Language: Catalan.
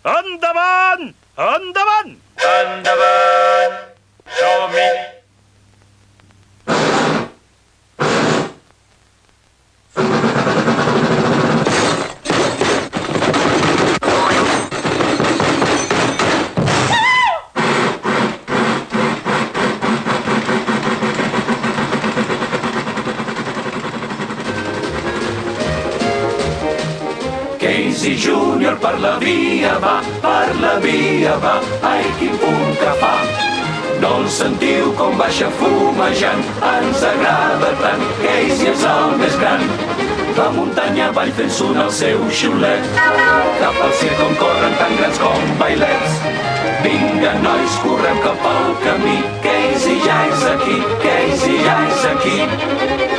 Endavant! Endavant! Endavant! Som-hi! Casey Junior per la via va, ai quin punt que fa. No el sentiu com baixa fumejant, ens agrada tant, Casey és el més gran. De muntanya avall fent sonar el seu xiulet, cap al circ on corren tan grans com bailets. Vinga nois, correm cap al camí, Casey ja és aquí, Casey ja és aquí.